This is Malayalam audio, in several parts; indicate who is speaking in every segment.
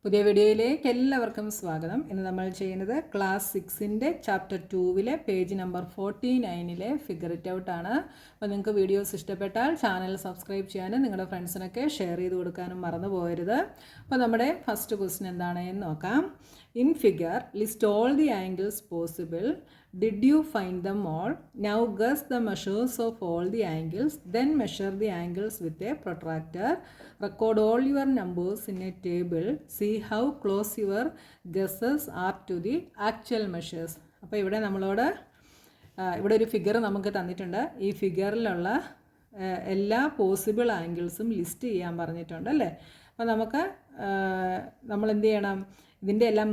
Speaker 1: പുതിയ വീഡിയോയിലേക്ക് എല്ലാവർക്കും സ്വാഗതം. ഇന്ന് നമ്മൾ ചെയ്യുന്നത് ക്ലാസ് 6ൻ്റെ ചാപ്റ്റർ 2-ലെ പേജ് നമ്പർ 49-ലെ ഫിഗർ ഇറ്റ് ഔട്ട് ആണ്. അപ്പോൾ നിങ്ങൾക്ക് വീഡിയോസ് ഇഷ്ടപ്പെട്ടാൽ ചാനൽ സബ്സ്ക്രൈബ് ചെയ്യാനും നിങ്ങളുടെ ഫ്രണ്ട്സിനൊക്കെ ഷെയർ ചെയ്ത് കൊടുക്കാനും മറന്നു പോകരുത്. അപ്പോൾ നമ്മുടെ ഫസ്റ്റ് ക്വസ്റ്റ്യൻ എന്താണ് എന്ന് നോക്കാം. In figure list all the angles possible. Did you find them all? Now guess the measures of all the angles. Then measure the angles with a protractor. Record all your numbers in a table. See how close your guesses are to the actual measures. അപ്പോൾ ഇവിടെ നമ്മളോട് ഇവിടെ ഒരു ഫിഗർ നമുക്ക് തന്നിട്ടുണ്ട്. ഈ ഫിഗറിലുള്ള എല്ലാ പോസിബിൾ ആംഗിൾസും ലിസ്റ്റ് ചെയ്യാൻ പറഞ്ഞിട്ടുണ്ട് അല്ലേ. അപ്പോൾ നമ്മൾ എന്ത് ചെയ്യണം, ഇതിൻ്റെ എല്ലാം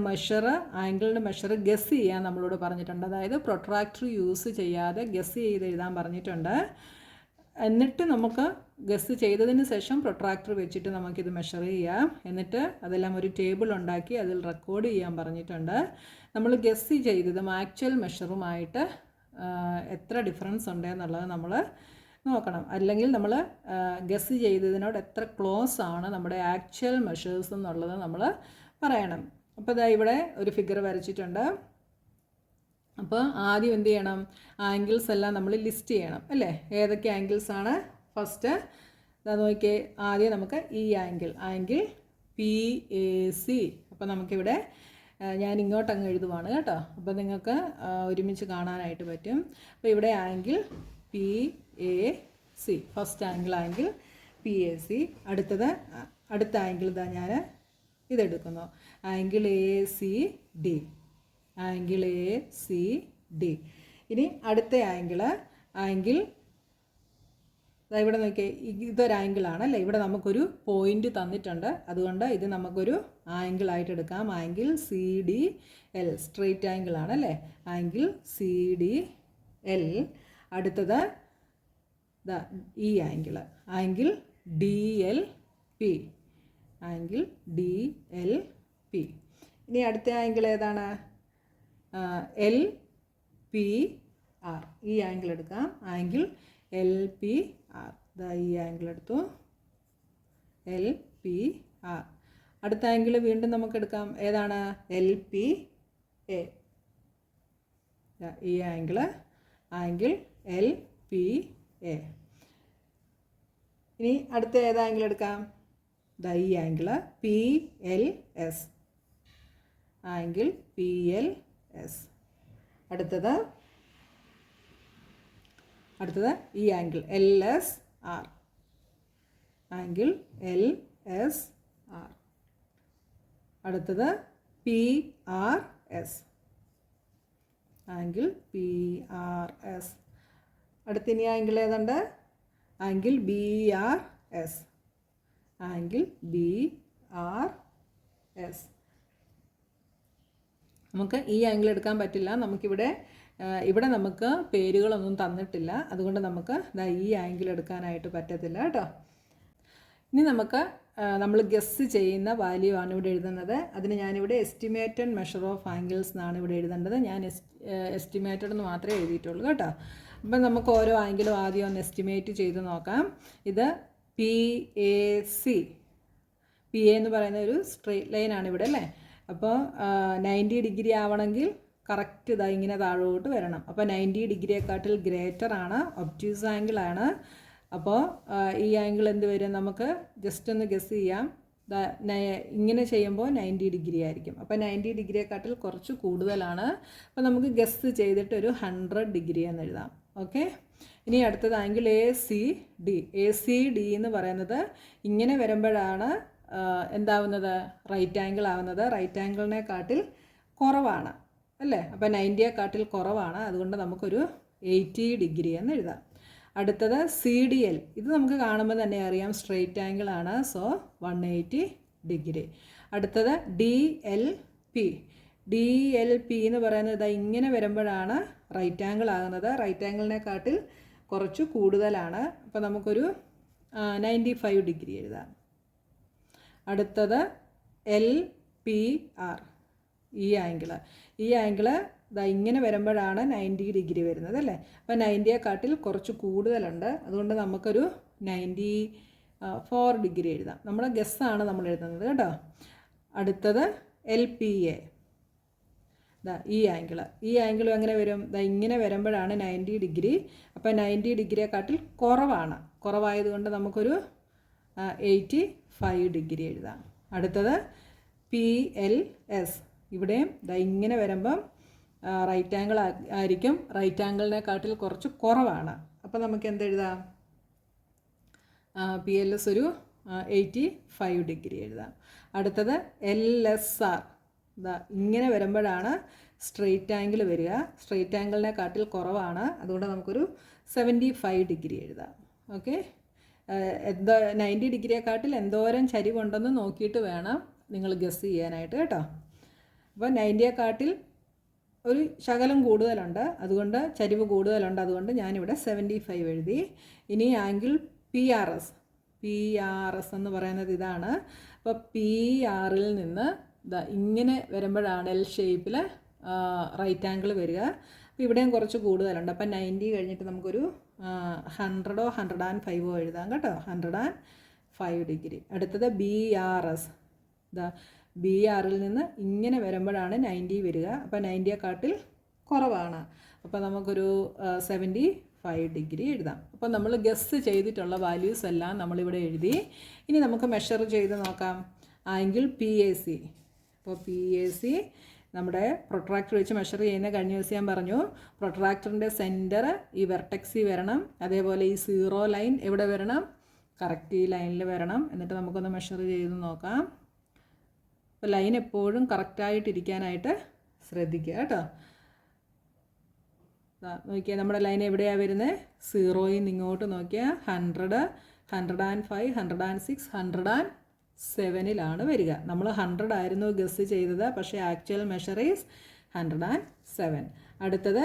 Speaker 1: ആംഗിളിൻ്റെ മെഷർ ഗസ് ചെയ്യാൻ നമ്മളോട് പറഞ്ഞിട്ടുണ്ട്. അതായത് പ്രൊട്രാക്ടർ യൂസ് ചെയ്യാതെ ഗസ് ചെയ്ത് എഴുതാൻ പറഞ്ഞിട്ടുണ്ട്. എന്നിട്ട് നമുക്ക് ഗസ് ചെയ്തതിന് ശേഷം പ്രൊട്രാക്ടർ വെച്ചിട്ട് നമുക്കിത് മെഷർ ചെയ്യാം. എന്നിട്ട് അതെല്ലാം ഒരു ടേബിൾ ഉണ്ടാക്കി അതിൽ റെക്കോർഡ് ചെയ്യാൻ പറഞ്ഞിട്ടുണ്ട്. നമ്മൾ ഗസ് ചെയ്തതും ആക്ച്വൽ മെഷറുമായിട്ട് എത്ര ഡിഫറൻസ് ഉണ്ടെന്നുള്ളത് നമ്മൾ നോക്കണം. അല്ലെങ്കിൽ നമ്മൾ ഗസ് ചെയ്തതിനോട് എത്ര ക്ലോസ് ആണ് നമ്മുടെ ആക്ച്വൽ മെഷേഴ്സ് എന്നുള്ളത് നമ്മൾ പറയണം. അപ്പോൾ ഇതാ ഇവിടെ ഒരു ഫിഗർ വരച്ചിട്ടുണ്ട്. അപ്പോൾ ആദ്യം എന്ത് ചെയ്യണം, ആംഗിൾസ് എല്ലാം നമ്മൾ ലിസ്റ്റ് ചെയ്യണം അല്ലേ. ഏതൊക്കെ ആംഗിൾസ് ആണ്? ഫസ്റ്റ് ഇതാ നോക്കിയേ, ആദ്യം നമുക്ക് ഈ ആംഗിൾ PAC. അപ്പോൾ നമുക്കിവിടെ ഞാൻ ഇങ്ങോട്ടങ്ങ് എഴുതുവാണ് കേട്ടോ. അപ്പോൾ നിങ്ങൾക്ക് ഒരുമിച്ച് കാണാനായിട്ട് പറ്റും. അപ്പോൾ ഇവിടെ angle PAC, first angle PAC. അടുത്ത ആംഗിൾ ഇതാ ഞാൻ ഇതെടുക്കുന്നു, ആംഗിൾ ACD. ഇനി അടുത്ത ആംഗിൾ ഇവിടെ നോക്കിയേ, ഇതൊരു ആംഗിളാണ് അല്ലേ. ഇവിടെ നമുക്കൊരു പോയിന്റ് തന്നിട്ടുണ്ട്, അതുകൊണ്ട് ഇത് നമുക്കൊരു ആംഗിളായിട്ട് എടുക്കാം. ആംഗിൾ CDL, സ്ട്രെയിറ്റ് ആംഗിളാണ് അല്ലേ. Angle CDL. അടുത്തത് ഈ ആംഗിൾ DLP. ഇനി അടുത്ത ആംഗിൾ ഏതാണ്? LPR. ഈ ആംഗിൾ എടുക്കാം, ആംഗിൾ LPR. ഈ ആംഗിൾ എടുത്തു, LPR. അടുത്ത ആംഗിൾ വീണ്ടും നമുക്ക് എടുക്കാം, ഏതാണ്? LPA. ഈ ആംഗിൾ LPA. ഇനി അടുത്ത ഏത് ആംഗിൾ എടുക്കാം? ഈ ആംഗിൾ PLS. അടുത്തത് ഈ ആംഗിൾ LSR. അടുത്തത് PRS. അടുത്ത ഇനി ആംഗിൾ ഏതുണ്ട്? Angle BRS. നമുക്ക് ഈ ആംഗിൾ എടുക്കാൻ പറ്റില്ല. ഇവിടെ നമുക്ക് പേരുകളൊന്നും തന്നിട്ടില്ല, അതുകൊണ്ട് നമുക്ക് ഈ ആംഗിൾ എടുക്കാനായിട്ട് പറ്റത്തില്ല കേട്ടോ. ഇനി നമ്മൾ ഗസ് ചെയ്യുന്ന വാല്യൂ ആണ് ഇവിടെ എഴുതുന്നത്. അതിന് ഞാനിവിടെ എസ്റ്റിമേറ്റഡ് മെഷർ ഓഫ് ആംഗിൾസ് എന്നാണ് ഇവിടെ എഴുതേണ്ടത്. ഞാൻ എസ്റ്റിമേറ്റഡ് എന്ന് മാത്രമേ എഴുതിയിട്ടുള്ളൂ കേട്ടോ. അപ്പം നമുക്ക് ഓരോ ആംഗിളും ആദ്യം ഒന്ന് എസ്റ്റിമേറ്റ് ചെയ്ത് നോക്കാം. ഇത് PAC. PA എന്ന് പറയുന്ന ഒരു സ്ട്രെയിറ്റ് ലൈനാണ് ഇവിടെ അല്ലേ. അപ്പോൾ 90 ഡിഗ്രി ആവണമെങ്കിൽ കറക്റ്റ് ഇങ്ങനെ താഴോട്ട് വരണം. അപ്പോൾ 90 ഡിഗ്രിയെക്കാട്ടിൽ ഗ്രേറ്റർ ആണ്, ഒബ്റ്റ്യൂസ് ആംഗിൾ ആണ്. അപ്പോൾ ഈ ആംഗിൾ എന്ത് വരും? നമുക്ക് ജസ്റ്റ് ഒന്ന് ഗസ് ചെയ്യാം. ഇങ്ങനെ ചെയ്യുമ്പോൾ 90 ഡിഗ്രി ആയിരിക്കും. അപ്പോൾ 90 ഡിഗ്രിയെക്കാട്ടിൽ കുറച്ച് കൂടുതലാണ്. അപ്പോൾ നമുക്ക് ഗസ് ചെയ്തിട്ട് ഒരു 100 ഡിഗ്രി എന്ന് എഴുതാം. ഓക്കെ. ഇനി അടുത്തത് ആംഗിൾ ACD. എന്ന് പറയുന്നത് ഇങ്ങനെ വരുമ്പോഴാണ് എന്താവുന്നത്? റൈറ്റ് ആംഗിൾ ആവുന്നത്. റൈറ്റ് ആംഗിളിനെക്കാട്ടിൽ കുറവാണ് അല്ലേ. അപ്പോൾ 90യെക്കാട്ടിൽ കുറവാണ്, അതുകൊണ്ട് നമുക്കൊരു 80 ഡിഗ്രി എന്ന് എഴുതാം. അടുത്തത് CDL. ഇത് നമുക്ക് കാണുമ്പോൾ തന്നെ അറിയാം, സ്ട്രെയിറ്റ് ആംഗിൾ ആണ്. So 180 degree. അടുത്തത് DLP. എന്ന് പറയുന്നത് ഇങ്ങനെ വരുമ്പോഴാണ് റൈറ്റ് ആംഗിൾ ആകുന്നത്. റൈറ്റ് ആംഗിളിനെക്കാട്ടിൽ കുറച്ച് കൂടുതലാണ്. അപ്പോൾ നമുക്കൊരു 95 ഡിഗ്രി എഴുതാം. അടുത്തത് LPR. ഈ ആംഗിൾ ഇങ്ങനെ വരുമ്പോഴാണ് 90 ഡിഗ്രി വരുന്നത് അല്ലേ. അപ്പോൾ 90യെക്കാട്ടിൽ കുറച്ച് കൂടുതലുണ്ട്, അതുകൊണ്ട് നമുക്കൊരു 94 ഡിഗ്രി എഴുതാം. നമ്മുടെ ഗസ്സാണ് നമ്മൾ എഴുതുന്നത് കേട്ടോ. അടുത്തത് LPA. ഈ ആംഗിളും എങ്ങനെ വരും? ഇങ്ങനെ വരുമ്പോഴാണ് 90 ഡിഗ്രി. അപ്പോൾ 90 ഡിഗ്രിയെക്കാട്ടിൽ കുറവായതുകൊണ്ട് നമുക്കൊരു 85 ഡിഗ്രി എഴുതാം. അടുത്തത് PLS. ഇവിടെയും ഇങ്ങനെ വരുമ്പം റൈറ്റ് ആംഗിൾ ആയിരിക്കും. റൈറ്റ് ആംഗിളിനെക്കാട്ടിൽ കുറച്ച് കുറവാണ്. അപ്പോൾ നമുക്ക് എന്തെഴുതാം? PLS ഒരു 85 ഡിഗ്രി എഴുതാം. അടുത്തത് LSR. ഇങ്ങനെ വരുമ്പോഴാണ് സ്ട്രെയിറ്റ് ആംഗിൾ വരിക. സ്ട്രെയിറ്റ് ആംഗിളിനെക്കാട്ടിൽ കുറവാണ്. അതുകൊണ്ട് നമുക്കൊരു 75 ഡിഗ്രി എഴുതാം. ഓക്കെ, 90 ഡിഗ്രിയെക്കാട്ടിൽ എന്തോരം ചരിവുണ്ടെന്ന് നോക്കിയിട്ട് വേണം നിങ്ങൾ ഗസ് ചെയ്യാനായിട്ട് കേട്ടോ. അപ്പോൾ 90യെക്കാട്ടിൽ ഒരു ശകലം കൂടുതലുണ്ട്, അതുകൊണ്ട് ചരിവ് കൂടുതലുണ്ട്. അതുകൊണ്ട് ഞാനിവിടെ 75 എഴുതി. ഇനി ആംഗിൾ PRS എന്ന് പറയുന്നത് ഇതാണ്. അപ്പോൾ PRൽ നിന്ന് ഇങ്ങനെ വരുമ്പോഴാണ് L ഷേപ്പിൽ റൈറ്റ് ആംഗിൾ വരിക. അപ്പോൾ ഇവിടെയും കുറച്ച് കൂടുതലുണ്ട്. അപ്പം 90 കഴിഞ്ഞിട്ട് നമുക്കൊരു 100 105 എഴുതാം കേട്ടോ. 105 ഡിഗ്രി. അടുത്തത് BRS. BRൽ നിന്ന് ഇങ്ങനെ വരുമ്പോഴാണ് 90 വരിക. അപ്പോൾ 90യെക്കാട്ടിൽ കുറവാണ്. അപ്പോൾ നമുക്കൊരു 75 ഡിഗ്രി എഴുതാം. അപ്പോൾ നമ്മൾ ഗസ് ചെയ്തിട്ടുള്ള വാല്യൂസ് എല്ലാം നമ്മളിവിടെ എഴുതി. ഇനി നമുക്ക് മെഷർ ചെയ്ത് നോക്കാം. Angle PAC. അപ്പോൾ PAC നമ്മുടെ പ്രൊട്രാക്ടർ വെച്ച് മെഷർ ചെയ്യുന്ന കഴിഞ്ഞ ദിവസം ഞാൻ പറഞ്ഞു. പ്രൊട്രാക്ടറിൻ്റെ സെൻറ്റർ ഈ വെർട്ടെക്സിൽ വരണം. അതേപോലെ ഈ 0 ലൈൻ എവിടെ വരണം? കറക്റ്റ് ഈ ലൈനിൽ വരണം. എന്നിട്ട് നമുക്കൊന്ന് മെഷർ ചെയ്ത് നോക്കാം. അപ്പോൾ ലൈൻ എപ്പോഴും കറക്റ്റായിട്ടിരിക്കാനായിട്ട് ശ്രദ്ധിക്കുക കേട്ടോ. നോക്കിയാൽ നമ്മുടെ ലൈൻ എവിടെയാണ് വരുന്നത്? 0യിൽ നിന്ന് ഇങ്ങോട്ട് നോക്കിയാൽ 100, 105, 106, 107ലാണ് വരിക. നമ്മൾ 100 ആയിരുന്നു ഗസ് ചെയ്തത്, പക്ഷേ ആക്ച്വൽ മെഷർ ഈസ് 107. അടുത്തത്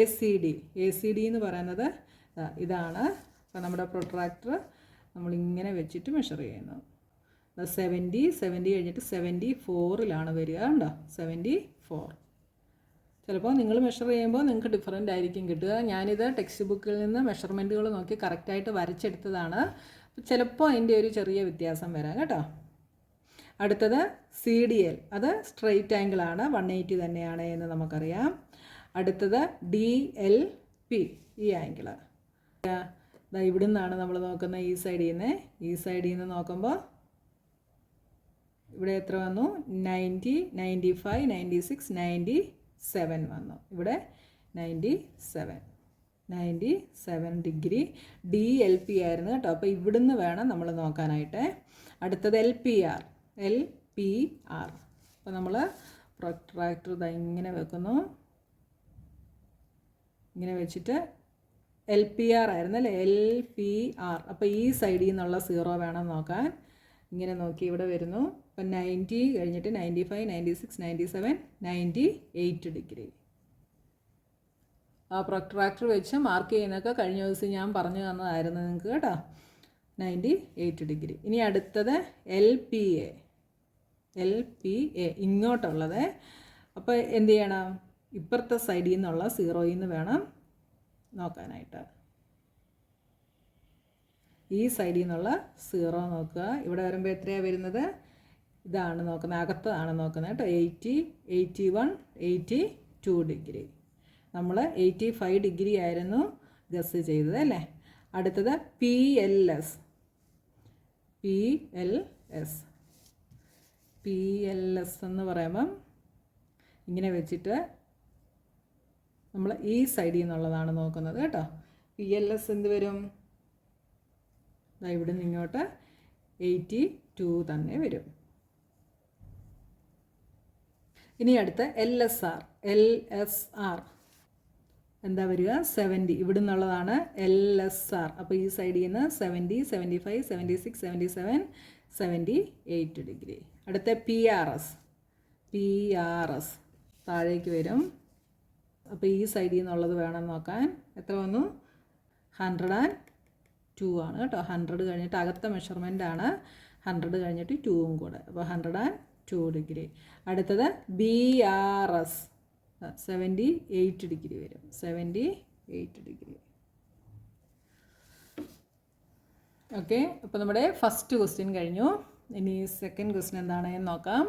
Speaker 1: ACD എന്ന് പറയുന്നത് ഇതാണ്. അപ്പോൾ നമ്മുടെ പ്രൊട്രാക്ടർ നമ്മളിങ്ങനെ വെച്ചിട്ട് മെഷർ ചെയ്യുന്നു. 70 കഴിഞ്ഞിട്ട് 74ലാണ് വരിക. ഉണ്ടോ? 74. ചിലപ്പോൾ നിങ്ങൾ മെഷർ ചെയ്യുമ്പോൾ നിങ്ങൾക്ക് ഡിഫറൻ്റ് ആയിരിക്കും കിട്ടുക. ഞാനിത് ടെക്സ്റ്റ് ബുക്കിൽ നിന്ന് മെഷർമെൻറ്റുകൾ നോക്കി കറക്റ്റായിട്ട് വരച്ചെടുത്തതാണ്. ചിലപ്പോൾ അതിൻ്റെ ഒരു ചെറിയ വ്യത്യാസം വരാം കേട്ടോ. അടുത്തത് CDL. അത് സ്ട്രെയിറ്റ് ആംഗിളാണ്, 180 തന്നെയാണ് എന്ന് നമുക്കറിയാം. അടുത്തത് DLP, ഈ ആംഗിള്. ഇവിടെ നിന്നാണ് നമ്മൾ നോക്കുന്നത്. ഈ സൈഡിൽ നിന്ന് നോക്കുമ്പോൾ ഇവിടെ എത്ര വന്നു? 90, 95, 96, 97 വന്നു. ഇവിടെ 97 ഡിഗ്രി DLP ആയിരുന്നു കേട്ടോ. അപ്പോൾ ഇവിടുന്ന് വേണം നമ്മൾ നോക്കാനായിട്ട്. അടുത്തത് LPR. അപ്പോൾ നമ്മൾ പ്രൊട്രാക്ടർ ഇങ്ങനെ വെക്കുന്നു. ഇങ്ങനെ വെച്ചിട്ട് LPR ആയിരുന്നു അല്ലേ? LPR. അപ്പോൾ ഈ സൈഡിൽ നിന്നുള്ള 0 വേണം നോക്കാൻ. ഇങ്ങനെ നോക്കി ഇവിടെ വരുന്നു. അപ്പം 90 കഴിഞ്ഞിട്ട് 95, 96, 97, 98 ഡിഗ്രി. ആ പ്രൊട്രാക്ടർ വെച്ച് മാർക്ക് ചെയ്യുന്നതൊക്കെ കഴിഞ്ഞ ദിവസം ഞാൻ പറഞ്ഞു തന്നതായിരുന്നു നിങ്ങൾക്ക് കേട്ടോ. 98 ഡിഗ്രി. ഇനി അടുത്തത് LPA. ഇങ്ങോട്ടുള്ളത്. അപ്പോൾ എന്ത് ചെയ്യണം? ഇപ്പുറത്തെ സൈഡിൽ നിന്നുള്ള 0യിൽ നിന്ന് വേണം നോക്കാനായിട്ട്. ഈ സൈഡിൽ നിന്നുള്ള 0 നോക്കുക. ഇവിടെ വരുമ്പോൾ എത്രയാണ് വരുന്നത്? ഇതാണ് നോക്കുന്നത്, അകത്താണ് നോക്കുന്നത് കേട്ടോ. 80, 81, 82 ഡിഗ്രി. നമ്മൾ 85 ഡിഗ്രി ആയിരുന്നു ഗസ് ചെയ്തത് അല്ലേ. അടുത്തത് PLS. എന്ന് പറയുമ്പം ഇങ്ങനെ വെച്ചിട്ട് നമ്മൾ ഈ സൈഡിൽ നിന്നുള്ളതാണ് നോക്കുന്നത് കേട്ടോ. PLS എന്ത് വരും? ഇവിടെ നിന്ന് ഇങ്ങോട്ട് 82 തന്നെ വരും. ഇനി അടുത്ത് LSR. എന്താ വരിക? 70. ഇവിടെ നിന്നുള്ളതാണ് LSR. അപ്പോൾ ഈ സൈഡിൽ നിന്ന് 70, 75, 76, 77, 78 ഡിഗ്രി. അടുത്ത PRS. താഴേക്ക് വരും. അപ്പോൾ ഈ സൈഡിൽ നിന്നുള്ളത് വേണം നോക്കാൻ. എത്ര വന്നു? 102 ആണ് കേട്ടോ. 100 കഴിഞ്ഞിട്ട് അകത്തെ മെഷർമെൻ്റ് ആണ്. 100 കഴിഞ്ഞിട്ട് 2ഉം കൂടെ. അപ്പോൾ 102 ഡിഗ്രി. അടുത്തത് BRS. 78 ഡിഗ്രി വരും. 78 ഡിഗ്രി. ഓക്കെ, അപ്പോൾ നമ്മുടെ ഫസ്റ്റ് ക്വസ്റ്റ്യൻ കഴിഞ്ഞു. ഇനി സെക്കൻഡ് ക്വസ്റ്റ്യൻ എന്താണെന്ന് നോക്കാം.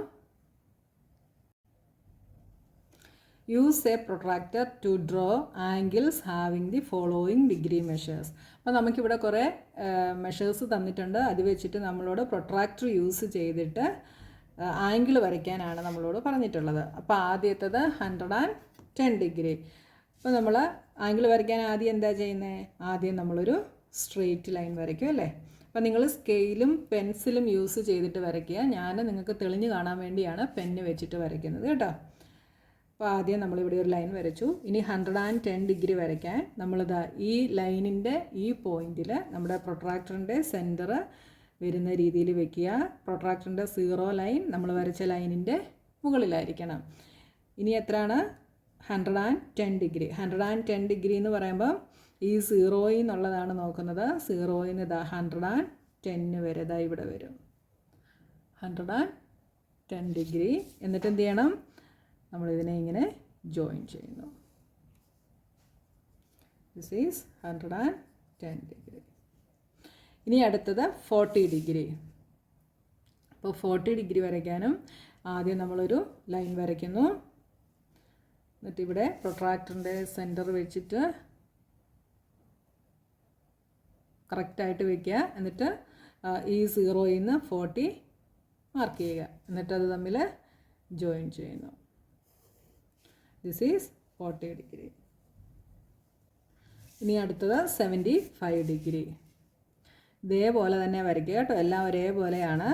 Speaker 1: Use a protractor to draw angles having the following degree measures. അപ്പോൾ നമുക്കിവിടെ കുറേ മെഷേഴ്സ് തന്നിട്ടുണ്ട്. അത് വെച്ചിട്ട് നമ്മളോട് പ്രൊട്രാക്ടർ യൂസ് ചെയ്തിട്ട് ആംഗിൾ വരയ്ക്കാനാണ് നമ്മളോട് പറഞ്ഞിട്ടുള്ളത്. അപ്പോൾ ആദ്യത്തേത് 110 ഡിഗ്രി. അപ്പോൾ നമ്മൾ ആംഗിൾ വരയ്ക്കാൻ ആദ്യം എന്താ ചെയ്യുന്നത്? ആദ്യം നമ്മളൊരു സ്ട്രെയിറ്റ് ലൈൻ വരയ്ക്കും അല്ലേ. അപ്പോൾ നിങ്ങൾ സ്കെയിലും പെൻസിലും യൂസ് ചെയ്തിട്ട് വരയ്ക്കുക. ഞാൻ നിങ്ങൾക്ക് തെളിഞ്ഞ് കാണാൻ വേണ്ടിയാണ് പെന്ന് വെച്ചിട്ട് വരയ്ക്കുന്നത് കേട്ടോ. അപ്പോൾ ആദ്യം നമ്മളിവിടെ ഒരു ലൈൻ വരച്ചു. ഇനി 110 ഡിഗ്രി വരയ്ക്കാൻ നമ്മളിതാ ഈ ലൈനിൻ്റെ ഈ പോയിന്റിൽ നമ്മുടെ പ്രൊട്രാക്ടറിൻ്റെ സെൻറ്റർ വരുന്ന രീതിയിൽ വെക്കുക. പ്രൊട്രാക്ടറിൻ്റെ 0 ലൈൻ നമ്മൾ വരച്ച ലൈനിൻ്റെ മുകളിലായിരിക്കണം. ഇനി എത്രയാണ്? 110 ഡിഗ്രി. 110 ഡിഗ്രി എന്ന് പറയുമ്പോൾ ഈ 0 എന്നുള്ളതാണ് നോക്കുന്നത്. 0 ഇതാ 110 വരെ ഇതാ ഇവിടെ വരും 110 ഡിഗ്രി. എന്നിട്ട് എന്ത് ചെയ്യണം? നമ്മളിതിനെ ഇങ്ങനെ ജോയിൻ ചെയ്യുന്നു. This is 110 degree. ഇനി അടുത്തത് 40 ഡിഗ്രി. അപ്പോൾ 40 ഡിഗ്രി വരയ്ക്കാനും ആദ്യം നമ്മളൊരു ലൈൻ വരയ്ക്കുന്നു. എന്നിട്ട് ഇവിടെ പ്രൊട്രാക്ടറിൻ്റെ സെൻറ്റർ വെച്ചിട്ട് കറക്റ്റായിട്ട് വയ്ക്കുക. എന്നിട്ട് ഈ 0 നിന്ന് 40 മാർക്ക് ചെയ്യുക. എന്നിട്ടത് തമ്മിൽ ജോയിൻ ചെയ്യുന്നു. This is 40 degree. ഇനി അടുത്തത് 75 ഡിഗ്രി. ഇതേപോലെ തന്നെ വരയ്ക്കുക കേട്ടോ. എല്ലാം ഒരേപോലെയാണ്.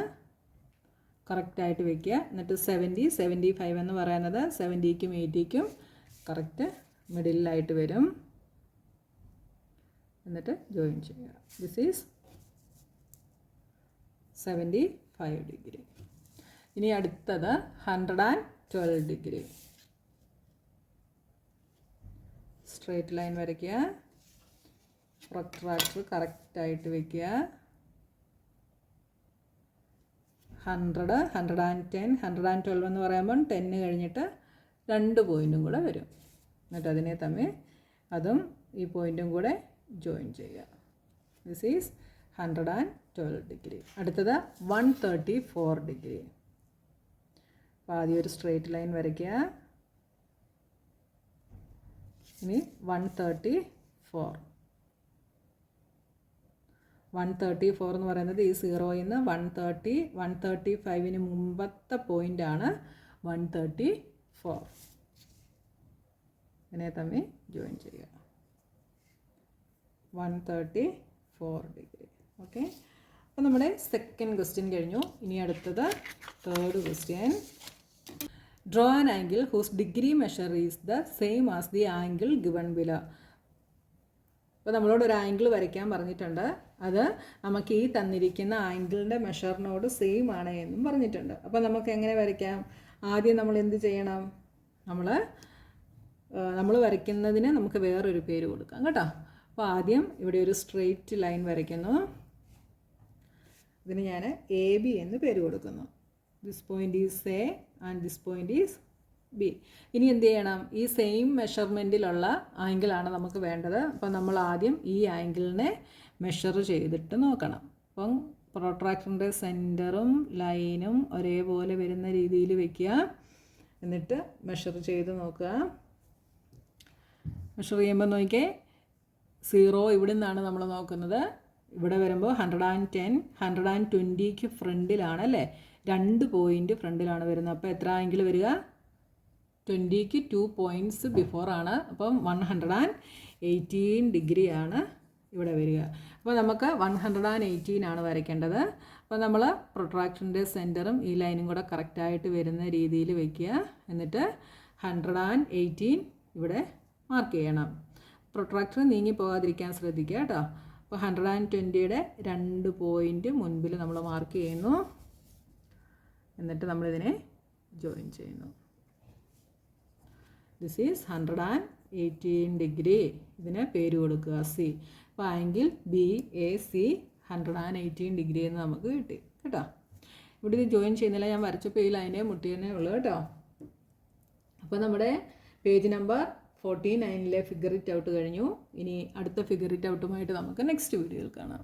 Speaker 1: കറക്റ്റായിട്ട് വയ്ക്കുക. എന്നിട്ട് 70, 75 എന്ന് പറയുന്നത് 70ക്കും 80ക്കും കറക്റ്റ് മിഡിലായിട്ട് വരും. എന്നിട്ട് ജോയിൻ ചെയ്യുക. This is 75 degree. ഇനി അടുത്തത് 112 ഡിഗ്രി. സ്ട്രെയിറ്റ് ലൈൻ വരയ്ക്കുക. പ്രൊട്രാക്ടർ കറക്റ്റായിട്ട് വയ്ക്കുക. 100, 110, 112 എന്ന് പറയുമ്പം 10 കഴിഞ്ഞിട്ട് 2 പോയിൻറ്റും കൂടെ വരും. എന്നിട്ട് അതിനെ തമ്മിൽ അതും ഈ പോയിൻറ്റും കൂടെ ജോയിൻ ചെയ്യുക. This is 112 degree. അടുത്തത് 134 ഡിഗ്രി. അപ്പോൾ ആദ്യം ഒരു സ്ട്രെയിറ്റ് ലൈൻ വരയ്ക്കുക. ഇനി 134. 134 എന്ന് പറയുന്നത് ഈ 0 നിന്ന് 130, 135 മുമ്പത്തെ പോയിൻ്റാണ് 134. ഇതിനെ തമ്മിൽ ജോയിൻ ചെയ്യുക. 134 ഡിഗ്രി. ഓക്കെ. അപ്പോൾ നമ്മുടെ സെക്കൻഡ് ക്വസ്റ്റ്യൻ കഴിഞ്ഞു. ഇനി അടുത്തത് third question. Draw an angle whose degree measure is the same as the angle given below. അപ്പോൾ നമ്മളോട് ഒരു ആംഗിൾ വരയ്ക്കാൻ പറഞ്ഞിട്ടുണ്ട്. അത് നമുക്ക് ഈ തന്നിരിക്കുന്ന ആംഗിളിൻ്റെ മെഷറിനോട് സെയിം ആണ് എന്നും പറഞ്ഞിട്ടുണ്ട്. അപ്പോൾ നമുക്ക് എങ്ങനെ വരയ്ക്കാം? ആദ്യം നമ്മൾ എന്ത് ചെയ്യണം? നമ്മൾ വരയ്ക്കുന്നതിന് നമുക്ക് വേറൊരു പേര് കൊടുക്കാം കേട്ടോ. അപ്പോൾ ആദ്യം ഇവിടെ ഒരു സ്ട്രെയിറ്റ് ലൈൻ വരയ്ക്കുന്നു. ഇതിന് ഞാൻ AB എന്ന് പേര് കൊടുക്കുന്നു. This point is A and this point is B. ഇനി എന്ത് ചെയ്യണം? ഈ സെയിം മെഷർമെൻറ്റിലുള്ള ആംഗിളാണ് നമുക്ക് വേണ്ടത്. അപ്പം നമ്മൾ ആദ്യം ഈ ആംഗിളിനെ മെഷർ ചെയ്തിട്ട് നോക്കണം. അപ്പം പ്രൊട്രാക്ടറിൻ്റെ സെൻറ്ററും ലൈനും ഒരേപോലെ വരുന്ന രീതിയിൽ വയ്ക്കുക. എന്നിട്ട് മെഷർ ചെയ്ത് നോക്കുക. മെഷർ ചെയ്യുമ്പോൾ നോക്കിയേ 0 ഇവിടെ നിന്നാണ് നമ്മൾ നോക്കുന്നത്. ഇവിടെ വരുമ്പോൾ 110, 120ക്ക് ഫ്രണ്ടിലാണ് അല്ലേ. 2 പോയിൻറ്റ് ഫ്രണ്ടിലാണ് വരുന്നത്. അപ്പോൾ എത്ര ആംഗിൾ വരിക? 20ക്ക് 2 പോയിൻറ്റ്സ് ബിഫോറാണ്. അപ്പം 118 ഡിഗ്രിയാണ് ഇവിടെ വരിക. അപ്പോൾ നമുക്ക് 118 ആണ് വരയ്ക്കേണ്ടത്. അപ്പോൾ നമ്മൾ പ്രൊട്രാക്ടറിൻ്റെ സെൻറ്ററും ഈ ലൈനും കൂടെ കറക്റ്റായിട്ട് വരുന്ന രീതിയിൽ വയ്ക്കുക. എന്നിട്ട് 118 ഇവിടെ മാർക്ക് ചെയ്യണം. പ്രൊട്രാക്ടർ നീങ്ങി പോകാതിരിക്കാൻ ശ്രദ്ധിക്കുക കേട്ടോ. അപ്പോൾ 120യുടെ 2 പോയിൻറ്റ് മുൻപിൽ നമ്മൾ മാർക്ക് ചെയ്യുന്നു. എന്നിട്ട് നമ്മളിതിനെ ജോയിൻ ചെയ്യുന്നു. This is 118 degree. ഇതിന് പേര് കൊടുക്കുക C. അപ്പോൾ ആംഗിൾ BAC 118 ഡിഗ്രി എന്ന് നമുക്ക് കിട്ടി കേട്ടോ. ഇവിടെ ഇത് ജോയിൻ ചെയ്യുന്നില്ല, ഞാൻ വരച്ചപ്പോൾ ഈ ലൈനെ മുട്ടിയതേ ഉള്ളൂ കേട്ടോ. അപ്പോൾ നമ്മുടെ പേജ് നമ്പർ 49-ലെ ഫിഗർ ഇറ്റ് ഔട്ട് കഴിഞ്ഞു. ഇനി അടുത്ത ഫിഗർ ഇറ്റ് ഔട്ടുമായിട്ട് നമുക്ക് നെക്സ്റ്റ് വീഡിയോയിൽ കാണാം.